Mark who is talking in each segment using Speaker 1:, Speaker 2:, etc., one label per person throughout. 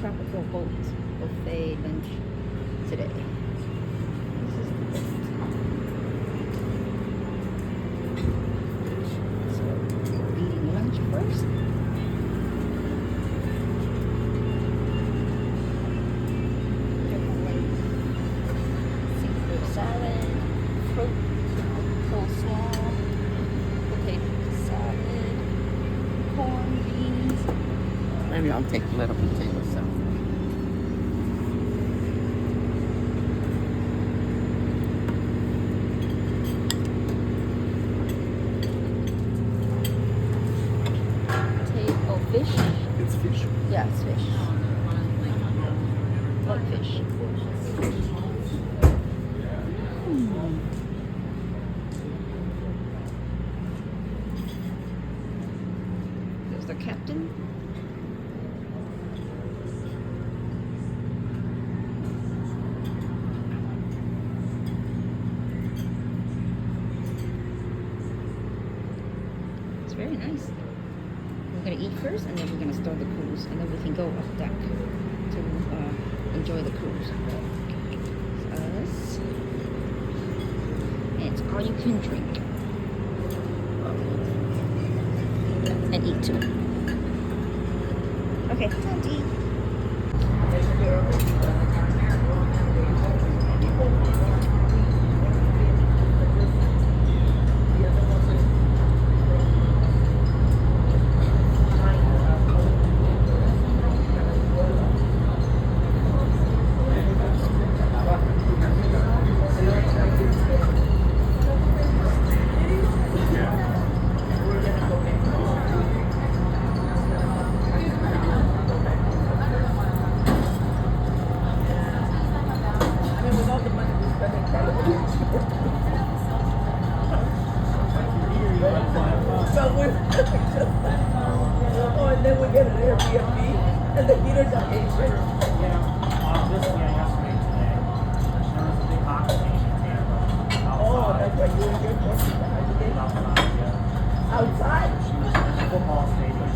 Speaker 1: tropical boat buffet lunch today. This is the boat. So we're eating lunch first. Seafood salad, fruit, coleslaw, potato salad, corn, beans.
Speaker 2: Maybe I'll take a little potato salad.
Speaker 1: Fish?
Speaker 3: It's fish.
Speaker 1: Yeah, it's fish. What fish? There's the captain. It's very nice. We're gonna eat first, and then we're gonna start the cruise, and then we can go off deck to enjoy the cruise. It's us, and it's all you can drink and eat too. Okay, time to eat.
Speaker 4: Oh, and then we get an Airbnb, and the heaters are Asian. Oh, that's why you and your boyfriend outside?
Speaker 5: Football stadium.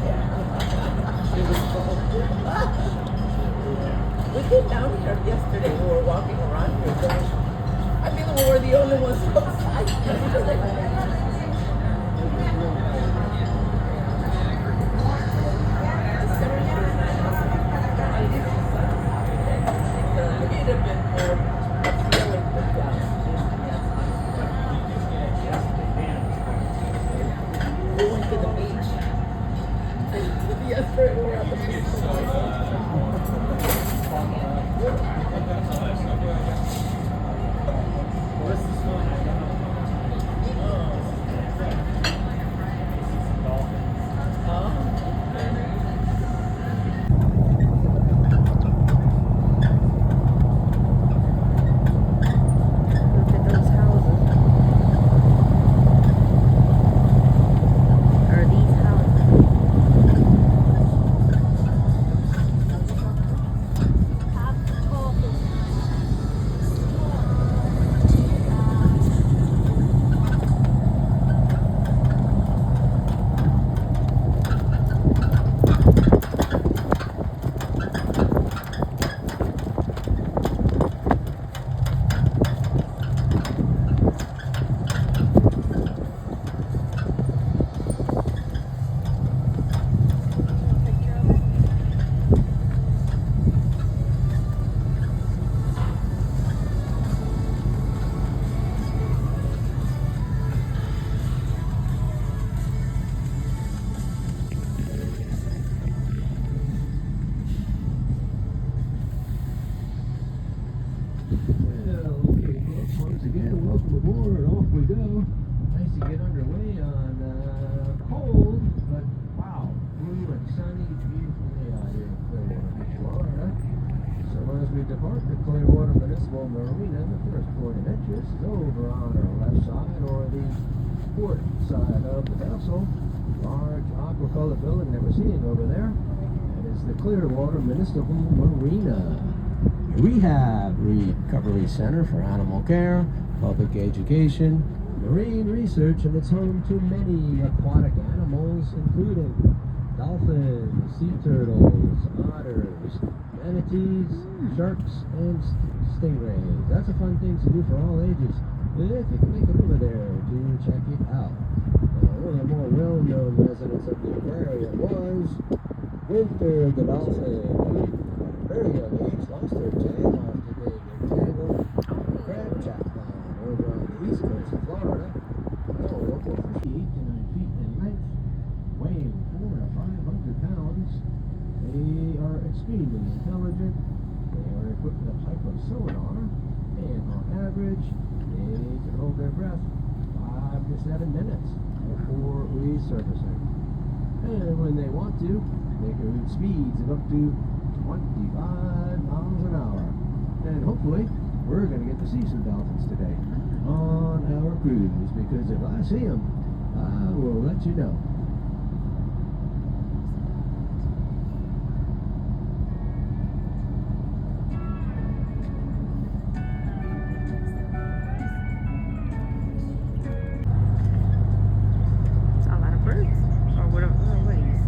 Speaker 4: We came down here yesterday. We were walking around here. Going, I think we were the only ones outside. We went to the beach. Yesterday we were at the beach.
Speaker 6: Once again, welcome aboard. Off we go. Nice to get underway on cold, but wow, blue and sunny, beautiful day out here in Clearwater Beach, Florida. So as we depart the Clearwater Municipal Marina, the first point of interest is over on our left side, or the port side of the vessel. Large aqua-colored building that we're seeing over there. That is the Clearwater Municipal Marina. Rehab Recovery Center for Animal Care, Public Education, Marine Research, and it's home to many aquatic animals, including dolphins, sea turtles, otters, manatees, sharks, and stingrays. That's a fun thing to do for all ages. If you can make it over there to check it out. One of the more well-known residents of the aquarium was Winter the dolphin, who at a very young age lost her tail after being entangled in a crab trap line over on the east coast of Florida. Local fish 8 to 9 feet in length, weighing 400 to 500 pounds. They are extremely intelligent. They are equipped with a type of sonar, and on average, they can hold their breath 5 to 7 minutes before resurfacing. And when they want to, they can reach speeds of up to 25 miles an hour. And hopefully, we're going to get to see some dolphins today on our cruise, because if I see them, I will let you know.
Speaker 1: It's a lot of birds. Or whatever. What are these?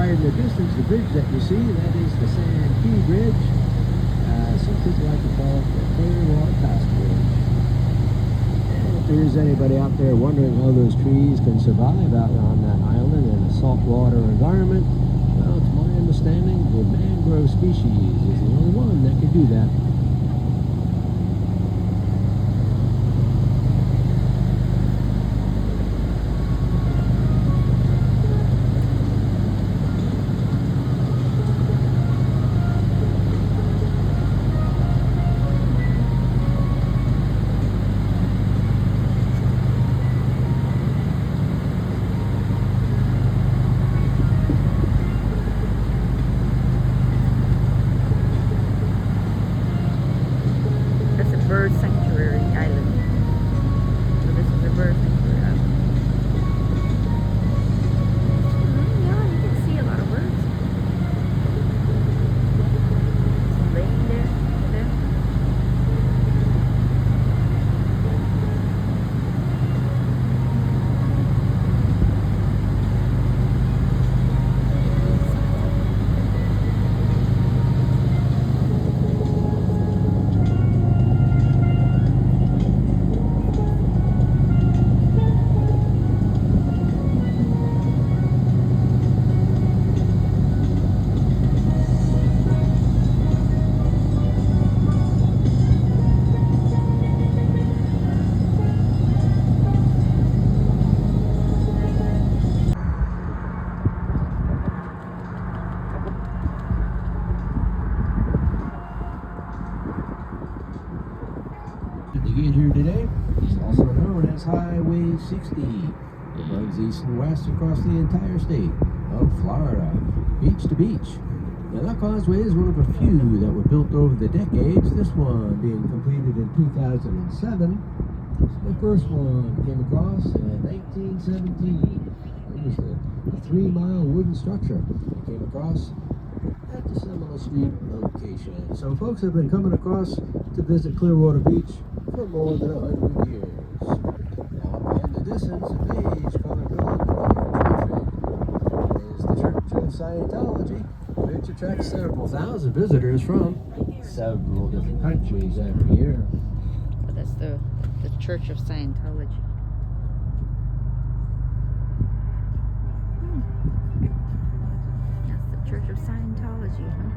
Speaker 1: In the distance, the bridge that you see, that is the Sand Key Bridge. Some people like to call it the Clearwater Beach. And if there is anybody out there wondering how those trees can survive out on that island in a saltwater environment, well, to my understanding, the mangrove species is the only one that can do that. Bird sanctuary island. So this is a bird sanctuary island. Yeah, you can see a lot of birds. Just laying there, over there. To get here today, it's also known as Highway 60. It runs east and west across the entire state of Florida, beach to beach. Now that causeway is one of a few that were built over the decades, this one being completed in 2007. The first one came across in 1917. It was the
Speaker 6: a 3-mile wooden structure that came across at the Seminole Street location. So folks have been coming across to visit Clearwater Beach for more than 100 years. Now up in the distance, a beige-colored building is the Church of Scientology, which attracts several thousand visitors from several different countries every year.
Speaker 1: But that's the Church of Scientology. That's the Church of Scientology, huh?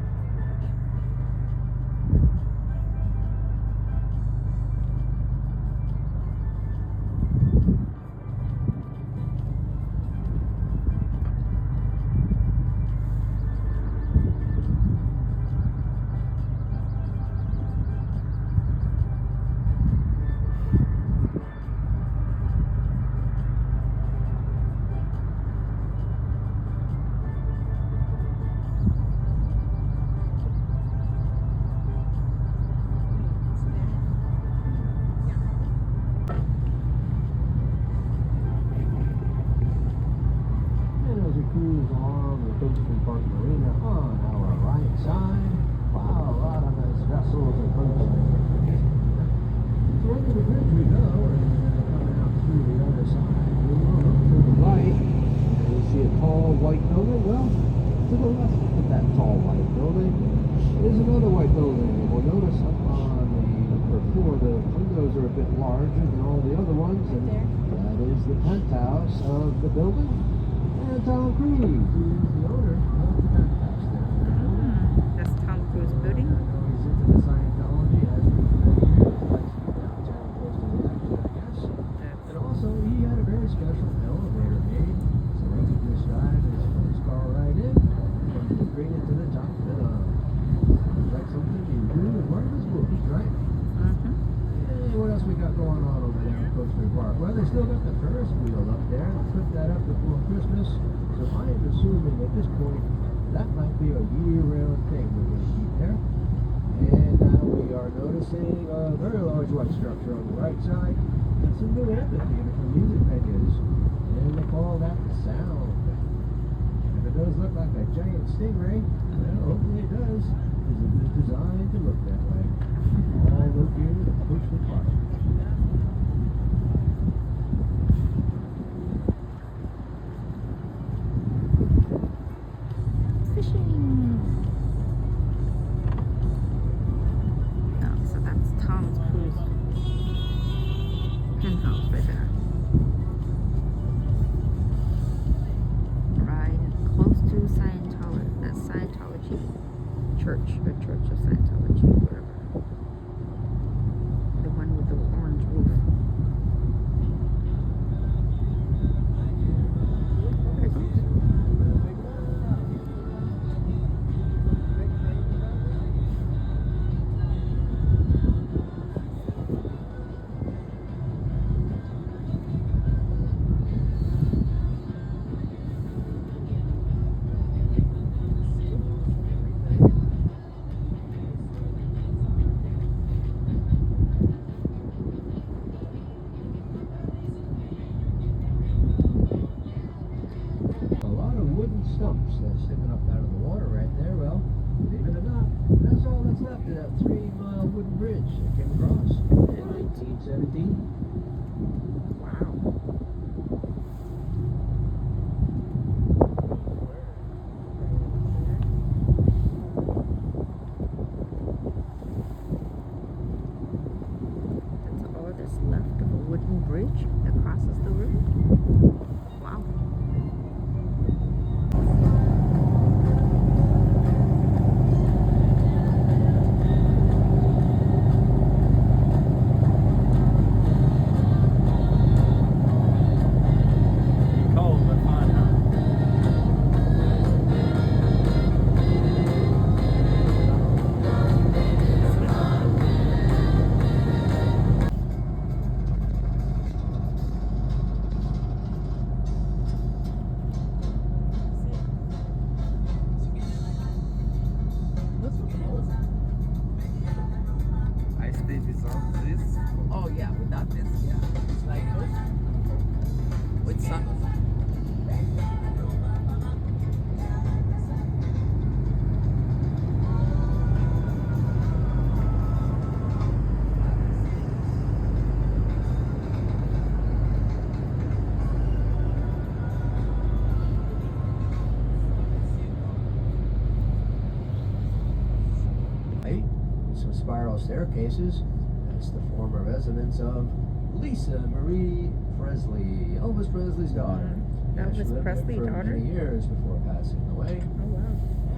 Speaker 6: Cruise along the Coachman Park Marina on our right side. Wow, a lot of nice vessels and boats. So under the bridge we go, and coming out through the other side, we will look to the right, and we see a tall white building. Well, to the left of that tall white building is another white building. And we'll notice up on the floor, the windows are a bit larger than all the other ones, and that is the penthouse of the building. And Tom Cruise, who is the owner of the penthouse there.
Speaker 1: That's Tom Cruise building.
Speaker 6: He's into the Scientology, has been for many years, likes to be downtown close to the action, I guess. And also, he had a very special elevator made, so he could just drive his sports car right in and bring it to the top. Like something you do in one of his movies, right? Hey, what else we got going on over there in Coachman Park? Well, they still got the Ferris wheel up there. They put that up before Christmas. So I am assuming at this point that might be a year-round thing we're going to keep there. And now we are noticing a very large white structure on the right side. That's a new amphitheater for music venues. And they call that the Sound. If it does look like a giant stingray, well, hopefully it does. It is designed to look that way. All located at Coachman Park.
Speaker 1: Fishing. Oh, so that's Tom Cruise penthouse right there. Right close to Scientology. That's Scientology Church, or Church of Scientology, whatever. The one with the orange roof.
Speaker 6: Stumps that's sticking up out of the water right there. Well, believe it or not, that's all that's left of that 3-mile wooden bridge that came across in 1917. Wow.
Speaker 1: That's all that's left of a wooden bridge that crosses the river. Wow.
Speaker 6: staircases. That's the former residence of Lisa Marie Presley, Elvis Presley's daughter. Yeah, she
Speaker 1: Elvis
Speaker 6: lived there
Speaker 1: Presley
Speaker 6: for
Speaker 1: daughter?
Speaker 6: many years before passing away.
Speaker 1: Oh wow.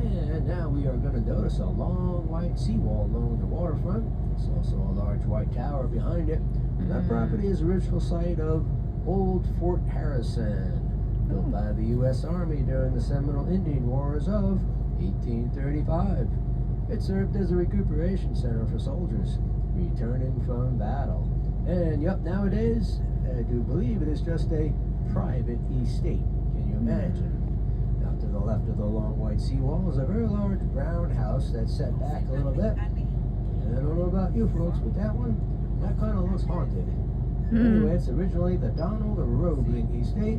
Speaker 6: And now we are going to notice a long white seawall along the waterfront. There's also a large white tower behind it. That property is the original site of Old Fort Harrison, built by the U.S. Army during the Seminole Indian Wars of 1835. It served as a recuperation center for soldiers returning from battle. And yep, nowadays, I do believe it is just a private estate. Can you imagine? Now, to the left of the long white seawall is a very large brown house that's set back a little bit. And I don't know about you folks, but that kind of looks haunted. Anyway, it's originally the Donald Roebling Estate.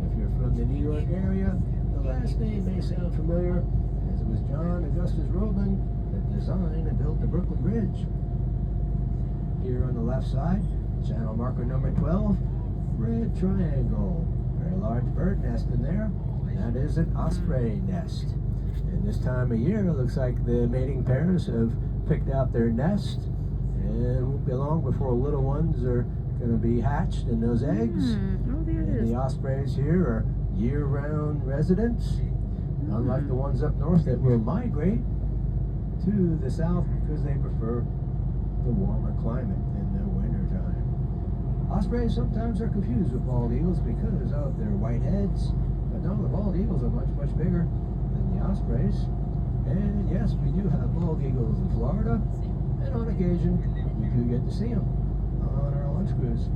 Speaker 6: If you're from the New York area, the last name may sound familiar, as it was John Augustus Roebling that designed and built the Brooklyn Bridge. Here on the left side, channel marker number 12, red triangle. Very large bird nest in there, and that is an osprey nest. And this time of year, it looks like the mating pairs have picked out their nest, and it won't be long before little ones are going to be hatched in those eggs.
Speaker 1: Oh, there it
Speaker 6: And
Speaker 1: is.
Speaker 6: the ospreys here are year-round residents, unlike the ones up north that will migrate to the south because they prefer the warmer climate in the wintertime. Ospreys sometimes are confused with bald eagles because of their white heads, but no, the bald eagles are much, much bigger than the ospreys. And yes, we do have bald eagles in Florida, and on occasion, we do get to see them on our lunch cruise.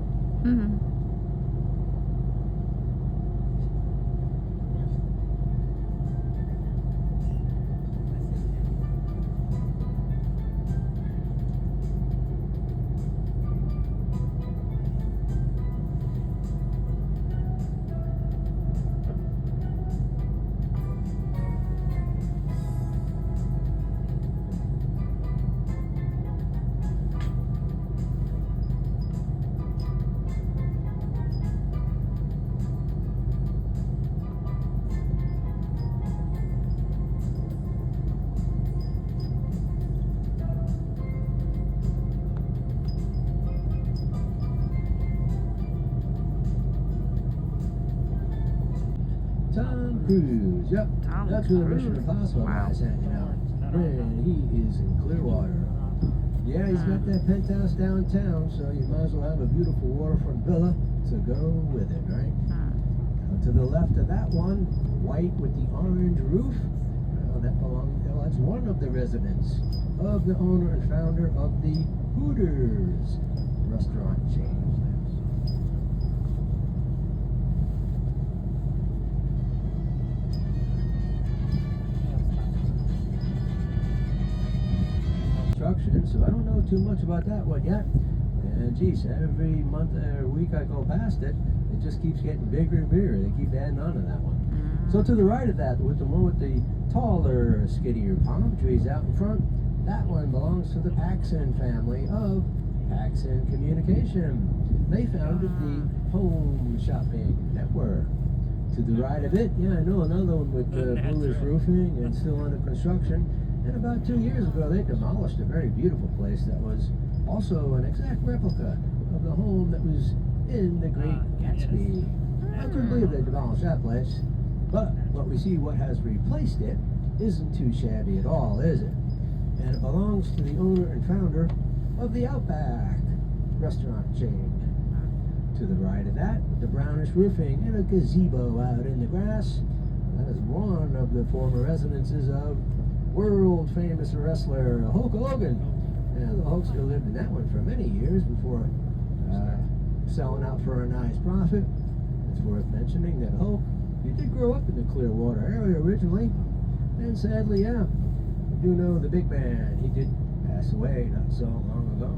Speaker 6: Tom Cruise, yep.
Speaker 1: Tom
Speaker 6: That's where the Mission
Speaker 1: Cruise.
Speaker 6: Impossible
Speaker 1: Wow.
Speaker 6: guy's hanging out. And he is in Clearwater. Yeah, he's got that penthouse downtown, so you might as well have a beautiful waterfront villa to go with it, right? Now, to the left of that one, white with the orange roof, that's one of the residents of the owner and founder of the Hooters restaurant chain. So I don't know too much about that one yet. And geez, every month or week I go past it, it just keeps getting bigger and bigger. They keep adding on to that one. So to the right of that, with the one with the taller, skinnier palm trees out in front, that one belongs to the Paxson family of Paxson Communication. They founded the Home Shopping Network. To the right of it, yeah, I know another one with bullish roofing and still under construction. And about 2 years ago, they demolished a very beautiful place that was also an exact replica of the home that was in The Great Gatsby. I couldn't believe they demolished that place. But what we see, what has replaced it, isn't too shabby at all, is it? And it belongs to the owner and founder of the Outback restaurant chain. To the right of that, with the brownish roofing and a gazebo out in the grass, that is one of the former residences of world famous wrestler Hulk Hogan. And the Hulk still lived in that one for many years before selling out for a nice profit. It's worth mentioning that Hulk, he did grow up in the Clearwater area originally, and sadly, yeah, you do know the big man, he did pass away not so long ago.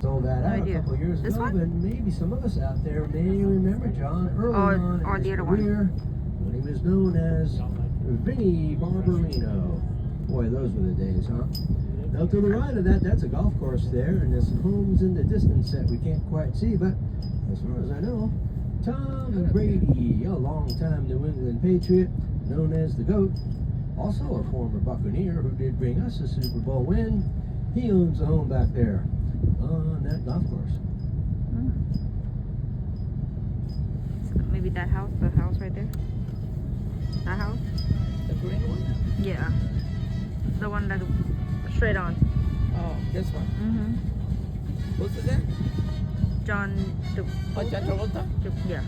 Speaker 6: Sold that out a couple years
Speaker 1: This
Speaker 6: ago,
Speaker 1: one?
Speaker 6: and maybe some of us out there may remember John early on in
Speaker 1: or
Speaker 6: his
Speaker 1: the other one.
Speaker 6: career when he was known as Vinnie Barbarino. Boy, those were the days, huh? Now to the right of that, that's a golf course there, and there's some homes in the distance that we can't quite see, but as far as I know, Tom Brady, a long-time New England Patriot, known as the GOAT, also a former Buccaneer who did bring us a Super Bowl win. He owns a home back there on that golf course.
Speaker 1: So maybe that house, the house right there. That house?
Speaker 4: The green one?
Speaker 1: Yeah. The one that straight on.
Speaker 4: Oh, this one.
Speaker 1: Mm-hmm.
Speaker 4: What's his name?
Speaker 1: John.
Speaker 4: Oh, John Travolta?
Speaker 1: Yeah.